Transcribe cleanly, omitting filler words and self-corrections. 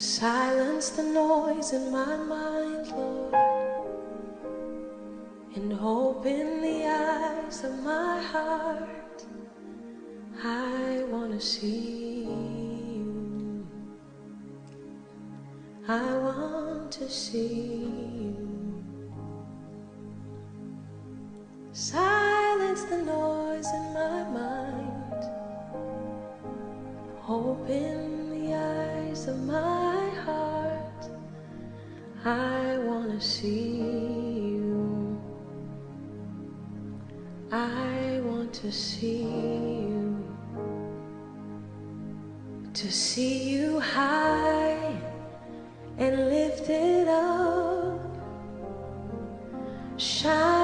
Silence the noise in my mind, Lord, and open the eyes of my heart. I want to see you. I want to see you. Silence the noise in my mind. Open the eyes of my heart. I want to see you. I want to see you. To see you high and lifted up, shine